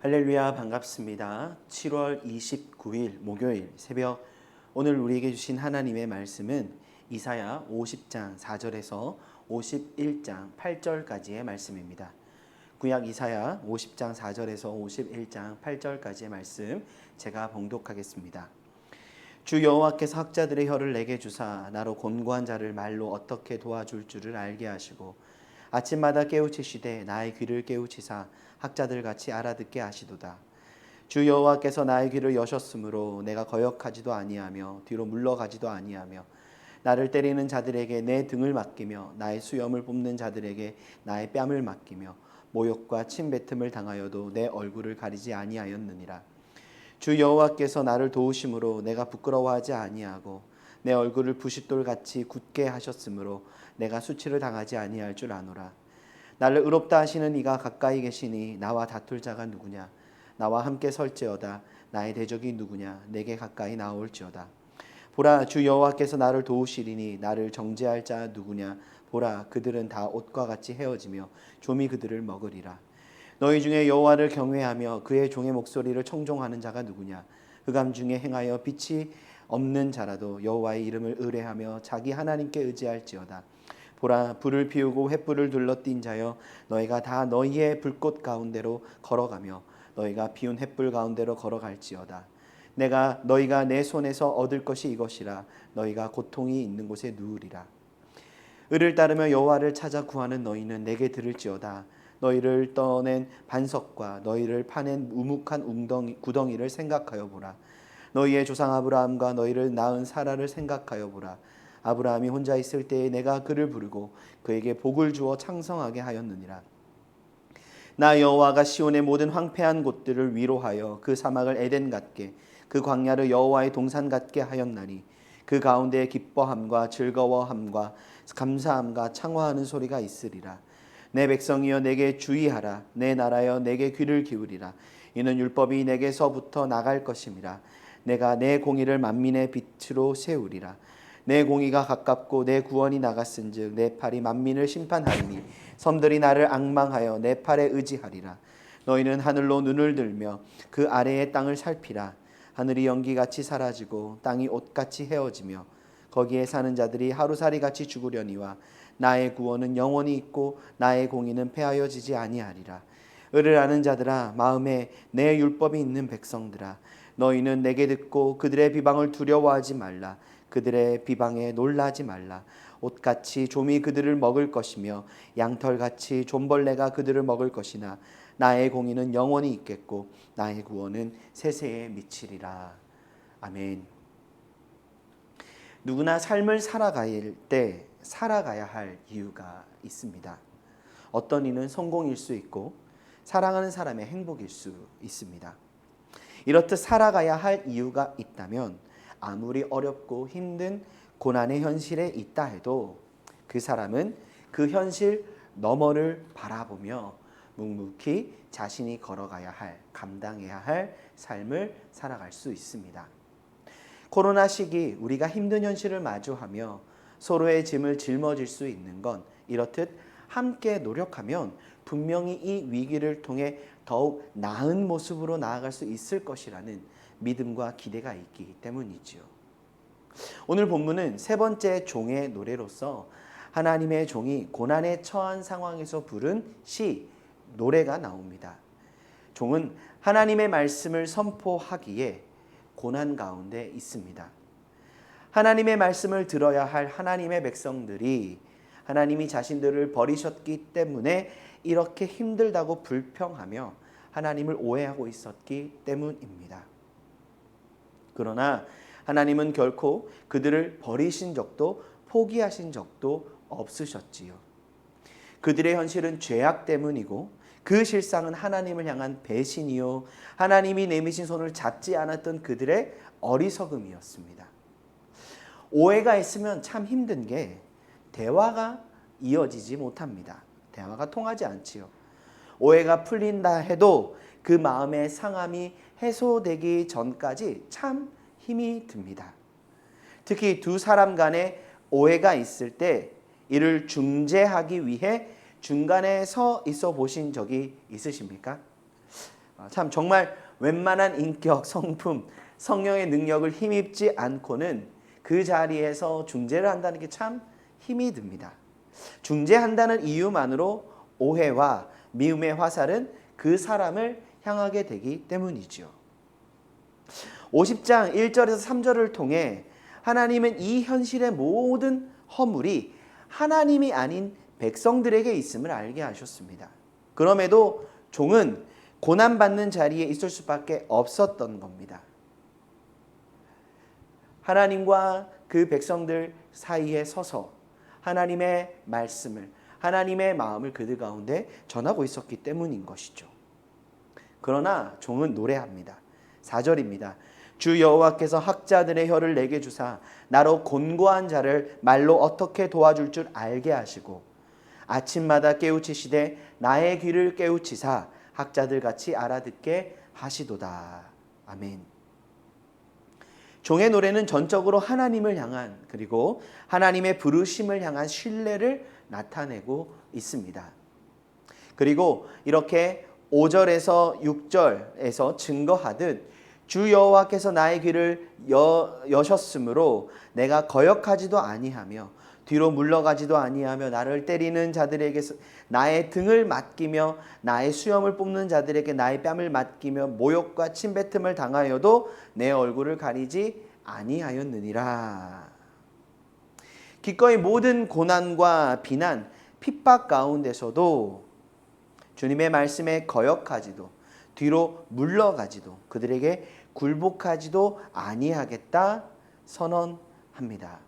할렐루야, 반갑습니다. 7월 29일 목요일 새벽, 오늘 우리에게 주신 하나님의 말씀은 이사야 50장 4절에서 51장 8절까지의 말씀입니다. 구약 이사야 50장 4절에서 51장 8절까지의 말씀 제가 봉독하겠습니다. 주 여호와께서 학자들의 혀를 내게 주사 나로 곤고한 자를 말로 어떻게 도와줄 줄을 알게 하시고 아침마다 깨우치시되 나의 귀를 깨우치사 학자들 같이 알아듣게 하시도다. 주 여호와께서 나의 귀를 여셨으므로 내가 거역하지도 아니하며 뒤로 물러가지도 아니하며 나를 때리는 자들에게 내 등을 맡기며 나의 수염을 뽑는 자들에게 나의 뺨을 맡기며 모욕과 침뱉음을 당하여도 내 얼굴을 가리지 아니하였느니라. 주 여호와께서 나를 도우심으로 내가 부끄러워하지 아니하고 내 얼굴을 부싯돌같이 굳게 하셨으므로 내가 수치를 당하지 아니할 줄 아노라. 나를 의롭다 하시는 이가 가까이 계시니 나와 다툴 자가 누구냐? 나와 함께 설지어다. 나의 대적이 누구냐? 내게 가까이 나올지어다. 보라, 주 여호와께서 나를 도우시리니 나를 정죄할 자 누구냐? 보라, 그들은 다 옷과 같이 헤어지며 좀이 그들을 먹으리라. 너희 중에 여호와를 경외하며 그의 종의 목소리를 청종하는 자가 누구냐? 흑암 중에 행하여 빛이 없는 자라도 여호와의 이름을 의뢰하며 자기 하나님께 의지할지어다. 보라, 불을 피우고 횃불을 둘러띈 자여, 너희가 다 너희의 불꽃 가운데로 걸어가며 너희가 피운 횃불 가운데로 걸어갈지어다. 너희가 내 손에서 얻을 것이 이것이라. 너희가 고통이 있는 곳에 누우리라. 을을 따르며 여호와를 찾아 구하는 너희는 내게 들을지어다. 너희를 떠낸 반석과 너희를 파낸 우묵한 구덩이를 생각하여 보라. 너희의 조상 아브라함과 너희를 낳은 사라를 생각하여 보라. 아브라함이 혼자 있을 때에 내가 그를 부르고 그에게 복을 주어 창성하게 하였느니라. 나 여호와가 시온의 모든 황폐한 곳들을 위로하여 그 사막을 에덴 같게 그 광야를 여호와의 동산 같게 하였나니 그 가운데에 기뻐함과 즐거워함과 감사함과 창화하는 소리가 있으리라. 내 백성이여 내게 주의하라. 내 나라여 내게 귀를 기울이라. 이는 율법이 내게서부터 나갈 것임이라. 내가 내 공의를 만민의 빛으로 세우리라. 내 공의가 가깝고 내 구원이 나갔은즉 내 팔이 만민을 심판하리니 섬들이 나를 앙망하여 내 팔에 의지하리라. 너희는 하늘로 눈을 들며 그 아래의 땅을 살피라. 하늘이 연기같이 사라지고 땅이 옷같이 헤어지며 거기에 사는 자들이 하루살이같이 죽으려니와 나의 구원은 영원히 있고 나의 공의는 폐하여지지 아니하리라. 을을 아는 자들아, 마음에 내 율법이 있는 백성들아, 너희는 내게 듣고 그들의 비방을 두려워하지 말라. 그들의 비방에 놀라지 말라. 옷같이 좀이 그들을 먹을 것이며 양털같이 좀벌레가 그들을 먹을 것이나 나의 공의는 영원히 있겠고 나의 구원은 세세에 미치리라. 아멘. 누구나 삶을 살아갈 때 살아가야 할 이유가 있습니다. 어떤 이는 성공일 수 있고 사랑하는 사람의 행복일 수 있습니다. 이렇듯 살아가야 할 이유가 있다면 아무리 어렵고 힘든 고난의 현실에 있다 해도 그 사람은 그 현실 너머를 바라보며 묵묵히 자신이 걸어가야 할, 감당해야 할 삶을 살아갈 수 있습니다. 코로나 시기 우리가 힘든 현실을 마주하며 서로의 짐을 짊어질 수 있는 건 이렇듯 함께 노력하면 분명히 이 위기를 통해 더욱 나은 모습으로 나아갈 수 있을 것이라는 믿음과 기대가 있기 때문이지요. 오늘 본문은 세 번째 종의 노래로서 하나님의 종이 고난에 처한 상황에서 부른 시, 노래가 나옵니다. 종은 하나님의 말씀을 선포하기에 고난 가운데 있습니다. 하나님의 말씀을 들어야 할 하나님의 백성들이 하나님이 자신들을 버리셨기 때문에 이렇게 힘들다고 불평하며 하나님을 오해하고 있었기 때문입니다. 그러나 하나님은 결코 그들을 버리신 적도 포기하신 적도 없으셨지요. 그들의 현실은 죄악 때문이고 그 실상은 하나님을 향한 배신이요, 하나님이 내미신 손을 잡지 않았던 그들의 어리석음이었습니다. 오해가 있으면 참 힘든 게 대화가 이어지지 못합니다. 대화가 통하지 않지요. 오해가 풀린다 해도 그 마음의 상함이 해소되기 전까지 참 힘이 듭니다. 특히 두 사람 간에 오해가 있을 때 이를 중재하기 위해 중간에 서 있어 보신 적이 있으십니까? 참 정말 웬만한 인격, 성품, 성령의 능력을 힘입지 않고는 그 자리에서 중재를 한다는 게 참 힘이 듭니다. 중재한다는 이유만으로 오해와 미움의 화살은 그 사람을 향하게 되기 때문이죠. 50장 1절에서 3절을 통해 하나님은 이 현실의 모든 허물이 하나님이 아닌 백성들에게 있음을 알게 하셨습니다. 그럼에도 종은 고난받는 자리에 있을 수밖에 없었던 겁니다. 하나님과 그 백성들 사이에 서서 하나님의 말씀을, 하나님의 마음을 그들 가운데 전하고 있었기 때문인 것이죠. 그러나 종은 노래합니다. 4절입니다. 주 여호와께서 학자들의 혀를 내게 주사 나로 곤고한 자를 말로 어떻게 도와줄 줄 알게 하시고 아침마다 깨우치시되 나의 귀를 깨우치사 학자들 같이 알아듣게 하시도다. 아멘. 종의 노래는 전적으로 하나님을 향한, 그리고 하나님의 부르심을 향한 신뢰를 나타내고 있습니다. 그리고 이렇게 5절에서 6절에서 증거하듯 주 여호와께서 나의 귀를 여셨으므로 내가 거역하지도 아니하며 뒤로 물러가지도 아니하며 나를 때리는 자들에게 나의 등을 맡기며 나의 수염을 뽑는 자들에게 나의 뺨을 맡기며 모욕과 침뱉음을 당하여도 내 얼굴을 가리지 아니하였느니라. 기꺼이 모든 고난과 비난, 핍박 가운데서도 주님의 말씀에 거역하지도 뒤로 물러가지도 그들에게 굴복하지도 아니하겠다 선언합니다.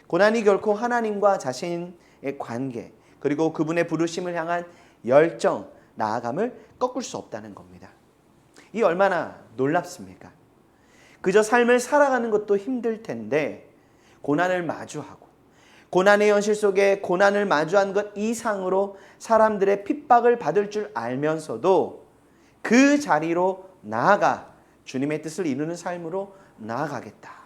고난이 결코 하나님과 자신의 관계, 그리고 그분의 부르심을 향한 열정, 나아감을 꺾을 수 없다는 겁니다. 이 얼마나 놀랍습니까? 그저 삶을 살아가는 것도 힘들 텐데 고난을 마주하고 고난의 현실 속에 고난을 마주한 것 이상으로 사람들의 핍박을 받을 줄 알면서도 그 자리로 나아가 주님의 뜻을 이루는 삶으로 나아가겠다.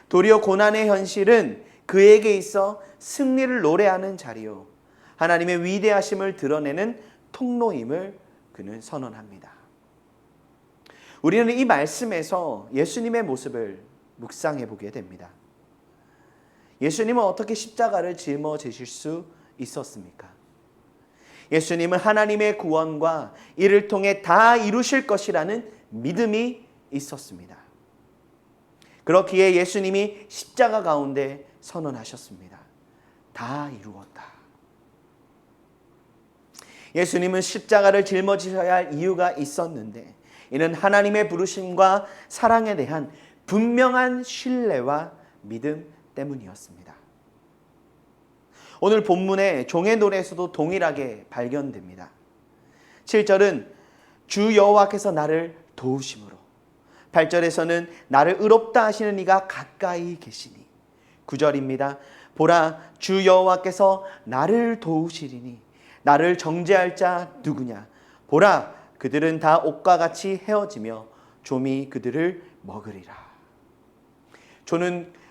도리어 고난의 현실은 그에게 있어 승리를 노래하는 자리요 하나님의 위대하심을 드러내는 통로임을 그는 선언합니다. 우리는 이 말씀에서 예수님의 모습을 묵상해 보게 됩니다. 예수님은 어떻게 십자가를 짊어지실 수 있었습니까? 예수님은 하나님의 구원과 이를 통해 다 이루실 것이라는 믿음이 있었습니다. 그렇기에 예수님이 십자가 가운데 선언하셨습니다. 다 이루었다. 예수님은 십자가를 짊어지셔야 할 이유가 있었는데 이는 하나님의 부르심과 사랑에 대한 분명한 신뢰와 믿음 때문이었습니다. 오늘 본문의 종의 노래에서도 동일하게 발견됩니다. 7절은 주 여호와께서 나를 도우심으로, 8절에서는 나를 의롭다 하시는 이가 가까이 계시니, 9절입니다. 보라 주 여호와께서 나를 도우시리니 나를 정죄할 자 누구냐. 보라 그들은 다 옥과 같이 헤어지며 좀이 그들을 먹으리라.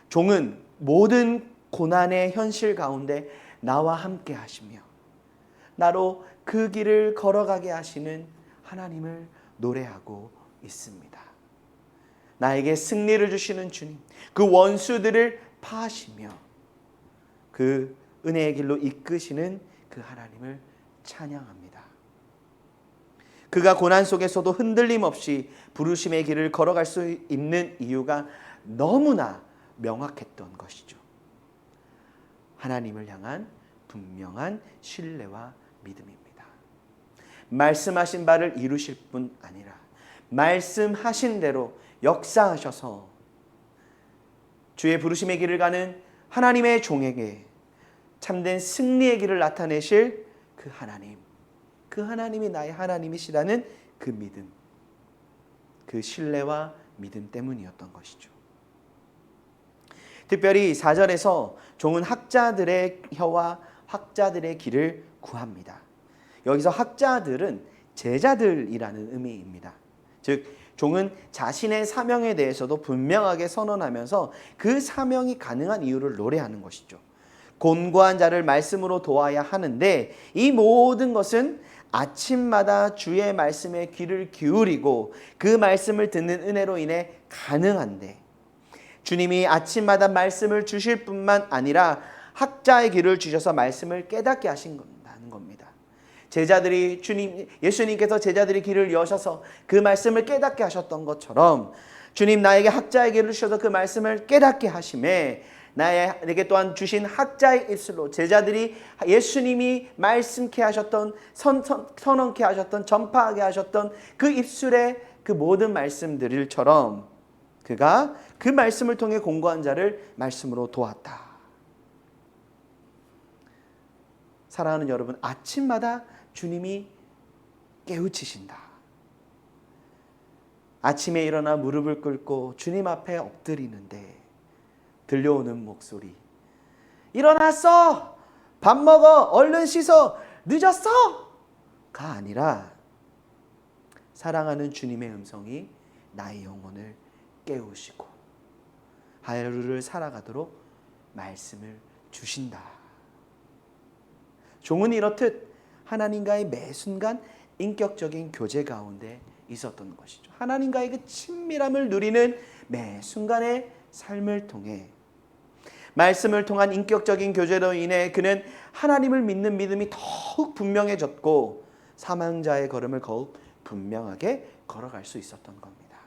종은 모든 고난의 현실 가운데 나와 함께 하시며 나로 그 길을 걸어가게 하시는 하나님을 노래하고 있습니다. 나에게 승리를 주시는 주님, 그 원수들을 파하시며 그 은혜의 길로 이끄시는 그 하나님을 찬양합니다. 그가 고난 속에서도 흔들림 없이 부르심의 길을 걸어갈 수 있는 이유가 너무나 명확했던 것이죠. 하나님을 향한 분명한 신뢰와 믿음입니다. 말씀하신 바를 이루실 뿐 아니라 말씀하신 대로 역사하셔서 주의 부르심의 길을 가는 하나님의 종에게 참된 승리의 길을 나타내실 그 하나님, 그 하나님이 나의 하나님이시라는 그 믿음, 그 신뢰와 믿음 때문이었던 것이죠. 특별히 4절에서 종은 학자들의 혀와 학자들의 길을 구합니다. 여기서 학자들은 제자들이라는 의미입니다. 즉 종은 자신의 사명에 대해서도 분명하게 선언하면서 그 사명이 가능한 이유를 노래하는 것이죠. 곤고한 자를 말씀으로 도와야 하는데 이 모든 것은 아침마다 주의 말씀에 귀를 기울이고 그 말씀을 듣는 은혜로 인해 가능한데, 주님이 아침마다 말씀을 주실 뿐만 아니라 학자의 귀를 주셔서 말씀을 깨닫게 하신다는 겁니다. 예수님께서 제자들이 귀를 여셔서 그 말씀을 깨닫게 하셨던 것처럼 주님 나에게 학자의 귀를 주셔서 그 말씀을 깨닫게 하심에 나에게 또한 주신 학자의 입술로 제자들이 예수님이 말씀케 하셨던 선언케 하셨던 전파하게 하셨던 그 입술의 그 모든 말씀들일처럼 그가 그 말씀을 통해 공고한 자를 말씀으로 도왔다. 사랑하는 여러분, 아침마다 주님이 깨우치신다. 아침에 일어나 무릎을 꿇고 주님 앞에 엎드리는데 들려오는 목소리, 일어났어! 밥 먹어! 얼른 씻어! 늦었어! 가 아니라 사랑하는 주님의 음성이 나의 영혼을 깨우시고 하루를 살아가도록 말씀을 주신다. 종은 이렇듯 하나님과의 매 순간 인격적인 교제 가운데 있었던 것이죠. 하나님과의 그 친밀함을 누리는 매 순간의 삶을 통해 말씀을 통한 인격적인 교제로 인해 그는 하나님을 믿는 믿음이 더욱 분명해졌고 사망자의 걸음을 더욱 분명하게 걸어갈 수 있었던 겁니다.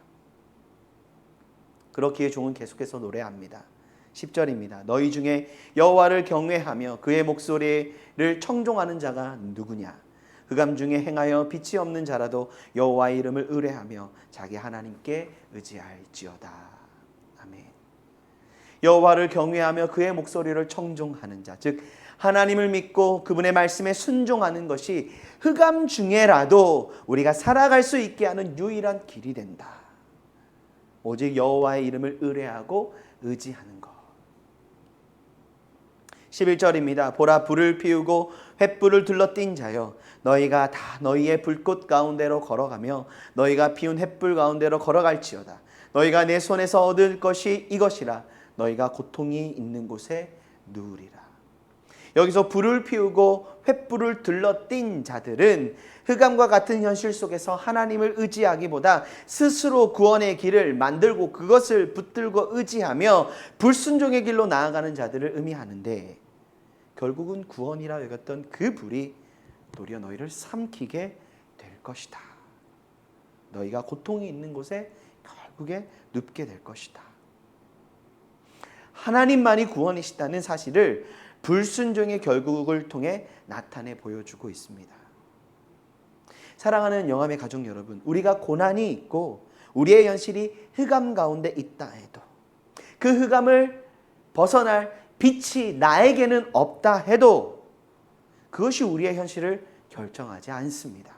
그렇기에 종은 계속해서 노래합니다. 10절입니다. 너희 중에 여호와를 경외하며 그의 목소리를 청종하는 자가 누구냐? 흑암 중에 행하여 빛이 없는 자라도 여호와의 이름을 의뢰하며 자기 하나님께 의지할지어다. 아멘. 여호와를 경외하며 그의 목소리를 청종하는 자, 즉 하나님을 믿고 그분의 말씀에 순종하는 것이 흑암 중에라도 우리가 살아갈 수 있게 하는 유일한 길이 된다. 오직 여호와의 이름을 의뢰하고 의지하는 것. 11절입니다. 보라, 불을 피우고 횃불을 둘러띈 자여, 너희가 다 너희의 불꽃 가운데로 걸어가며 너희가 피운 횃불 가운데로 걸어갈지어다. 너희가 내 손에서 얻을 것이 이것이라. 너희가 고통이 있는 곳에 누우리라. 여기서 불을 피우고 횃불을 둘러띈 자들은 흑암과 같은 현실 속에서 하나님을 의지하기보다 스스로 구원의 길을 만들고 그것을 붙들고 의지하며 불순종의 길로 나아가는 자들을 의미하는데, 결국은 구원이라 여겼던 그 불이 도리어 너희를 삼키게 될 것이다. 너희가 고통이 있는 곳에 결국에 눕게 될 것이다. 하나님만이 구원이시다는 사실을 불순종의 결국을 통해 나타내 보여주고 있습니다. 사랑하는 영암의 가족 여러분, 우리가 고난이 있고 우리의 현실이 흑암 가운데 있다 해도 그 흑암을 벗어날 빛이 나에게는 없다 해도 그것이 우리의 현실을 결정하지 않습니다.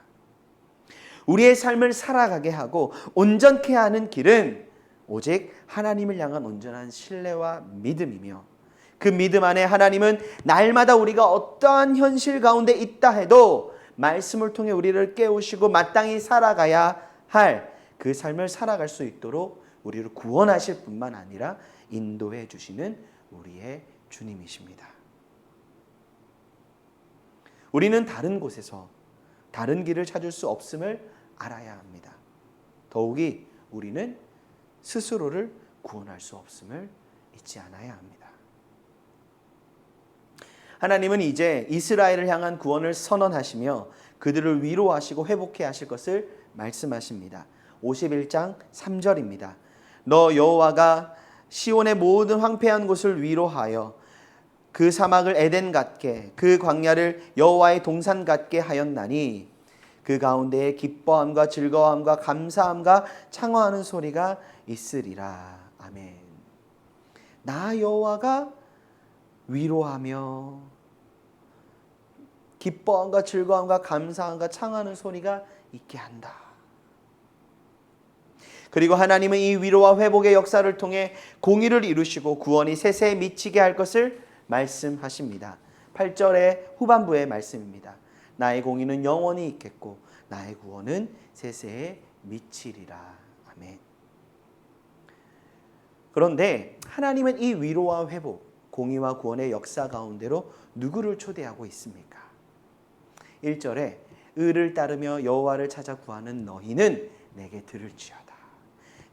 우리의 삶을 살아가게 하고 온전케 하는 길은 오직 하나님을 향한 온전한 신뢰와 믿음이며, 그 믿음 안에 하나님은 날마다 우리가 어떠한 현실 가운데 있다 해도 말씀을 통해 우리를 깨우시고 마땅히 살아가야 할 그 삶을 살아갈 수 있도록 우리를 구원하실 뿐만 아니라 인도해 주시는 우리의 주님이십니다. 우리는 다른 곳에서 다른 길을 찾을 수 없음을 알아야 합니다. 더욱이 우리는 스스로를 구원할 수 없음을 잊지 않아야 합니다. 하나님은 이제 이스라엘을 향한 구원을 선언하시며 그들을 위로하시고 회복해 하실 것을 말씀하십니다. 51장 3절입니다. 너 여호와가 시온의 모든 황폐한 곳을 위로하여 그 사막을 에덴 같게 그 광야를 여호와의 동산 같게 하였나니 그 가운데에 기뻐함과 즐거움과 감사함과 창화하는 소리가 있으리라. 아멘. 나 여호와가 위로하며 기뻐함과 즐거움과 감사함과 창하는 소리가 있게 한다. 그리고 하나님은 이 위로와 회복의 역사를 통해 공의를 이루시고 구원이 세세에 미치게 할 것을 말씀하십니다. 8절의 후반부의 말씀입니다. 나의 공의는 영원히 있겠고 나의 구원은 세세에 미치리라. 아멘. 그런데 하나님은 이 위로와 회복, 공의와 구원의 역사 가운데로 누구를 초대하고 있습니까? 1절에 의를 따르며 여호와를 찾아 구하는 너희는 내게 들을지어다.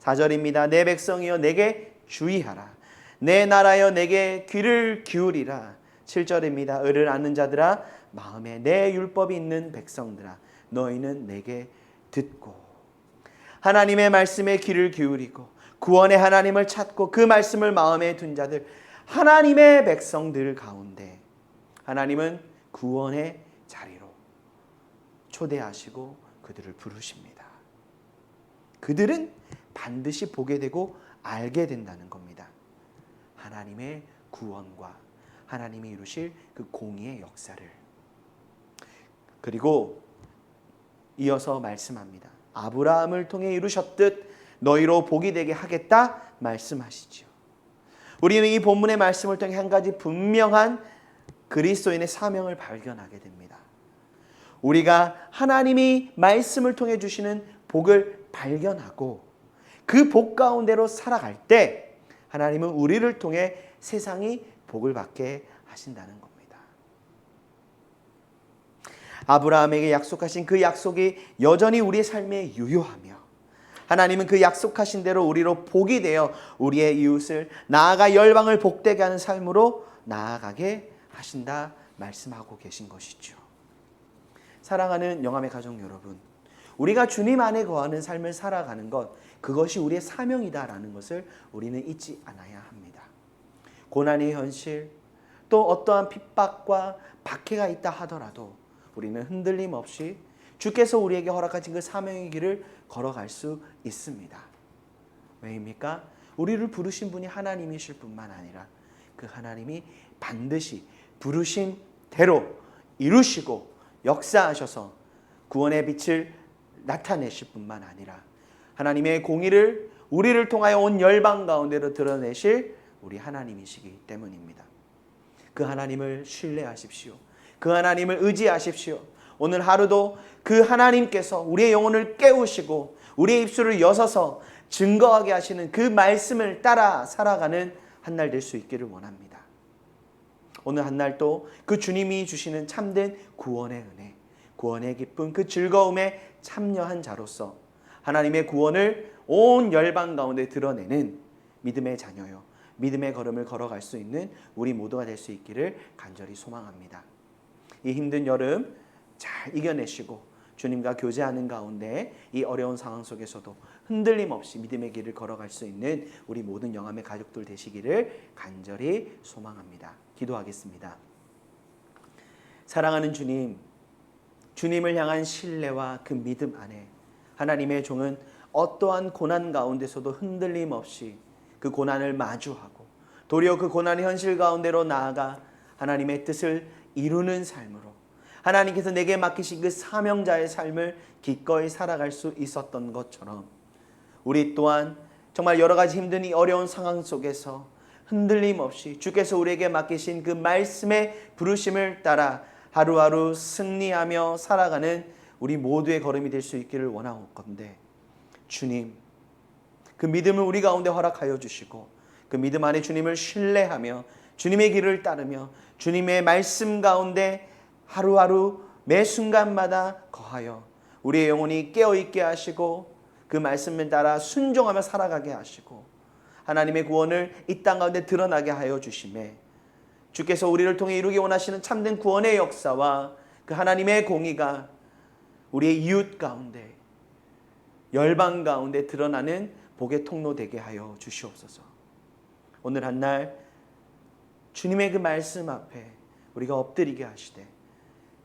4절입니다. 내 백성이여 내게 주의하라. 내 나라여 내게 귀를 기울이라. 7절입니다. 의를 아는 자들아 마음에 내 율법이 있는 백성들아 너희는 내게 듣고. 하나님의 말씀에 귀를 기울이고 구원의 하나님을 찾고 그 말씀을 마음에 둔 자들, 하나님의 백성들 가운데 하나님은 구원의 자리로 초대하시고 그들을 부르십니다. 그들은 반드시 보게 되고 알게 된다는 겁니다. 하나님의 구원과 하나님이 이루실 그 공의의 역사를. 그리고 이어서 말씀합니다. 아브라함을 통해 이루셨듯 너희로 복이 되게 하겠다 말씀하시죠. 우리는 이 본문의 말씀을 통해 한 가지 분명한 그리스도인의 사명을 발견하게 됩니다. 우리가 하나님이 말씀을 통해 주시는 복을 발견하고 그 복 가운데로 살아갈 때 하나님은 우리를 통해 세상이 복을 받게 하신다는 겁니다. 아브라함에게 약속하신 그 약속이 여전히 우리의 삶에 유효하며 하나님은 그 약속하신 대로 우리로 복이 되어 우리의 이웃을 나아가 열방을 복되게 하는 삶으로 나아가게 하신다 말씀하고 계신 것이죠. 사랑하는 영암의 가족 여러분, 우리가 주님 안에 거하는 삶을 살아가는 것, 그것이 우리의 사명이다라는 것을 우리는 잊지 않아야 합니다. 고난의 현실, 또 어떠한 핍박과 박해가 있다 하더라도 우리는 흔들림 없이 주께서 우리에게 허락하신 그 사명의 길을 걸어갈 수 있습니다. 왜입니까? 우리를 부르신 분이 하나님이실 뿐만 아니라 그 하나님이 반드시 부르신 대로 이루시고 역사하셔서 구원의 빛을 나타내실 뿐만 아니라 하나님의 공의를 우리를 통하여 온 열방 가운데로 드러내실 우리 하나님이시기 때문입니다. 그 하나님을 신뢰하십시오. 그 하나님을 의지하십시오. 오늘 하루도 그 하나님께서 우리의 영혼을 깨우시고 우리의 입술을 여서서 증거하게 하시는 그 말씀을 따라 살아가는 한 날 될 수 있기를 원합니다. 오늘 한 날도 그 주님이 주시는 참된 구원의 은혜, 구원의 기쁨, 그 즐거움에 참여한 자로서 하나님의 구원을 온 열방 가운데 드러내는 믿음의 자녀요, 믿음의 걸음을 걸어갈 수 있는 우리 모두가 될 수 있기를 간절히 소망합니다. 이 힘든 여름 잘 이겨내시고 주님과 교제하는 가운데 이 어려운 상황 속에서도 흔들림 없이 믿음의 길을 걸어갈 수 있는 우리 모든 영암의 가족들 되시기를 간절히 소망합니다. 기도하겠습니다. 사랑하는 주님, 주님을 향한 신뢰와 그 믿음 안에 하나님의 종은 어떠한 고난 가운데서도 흔들림 없이 그 고난을 마주하고 도리어 그 고난의 현실 가운데로 나아가 하나님의 뜻을 이루는 삶으로 하나님께서 내게 맡기신 그 사명자의 삶을 기꺼이 살아갈 수 있었던 것처럼 우리 또한 정말 여러 가지 힘든 이 어려운 상황 속에서 흔들림 없이 주께서 우리에게 맡기신 그 말씀의 부르심을 따라 하루하루 승리하며 살아가는 우리 모두의 걸음이 될 수 있기를 원하옵건대 주님, 그 믿음을 우리 가운데 허락하여 주시고 그 믿음 안에 주님을 신뢰하며 주님의 길을 따르며 주님의 말씀 가운데 하루하루 매 순간마다 거하여 우리의 영혼이 깨어있게 하시고 그 말씀을 따라 순종하며 살아가게 하시고 하나님의 구원을 이 땅 가운데 드러나게 하여 주시매 주께서 우리를 통해 이루기 원하시는 참된 구원의 역사와 그 하나님의 공의가 우리의 이웃 가운데 열방 가운데 드러나는 복의 통로 되게 하여 주시옵소서. 오늘 한 날 주님의 그 말씀 앞에 우리가 엎드리게 하시되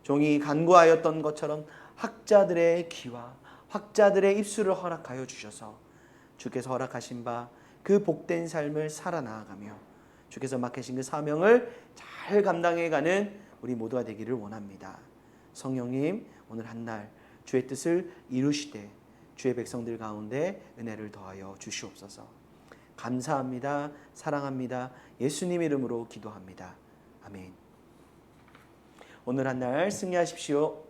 종이 간구하였던 것처럼 학자들의 귀와 학자들의 입술을 허락하여 주셔서 주께서 허락하신 바 그 복된 삶을 살아나가며 주께서 맡기신 그 사명을 잘 감당해가는 우리 모두가 되기를 원합니다. 성령님, 오늘 한 날 주의 뜻을 이루시되 주의 백성들 가운데 은혜를 더하여 주시옵소서. 감사합니다. 사랑합니다. 예수님 이름으로 기도합니다. 아멘. 오늘 한 날 승리하십시오.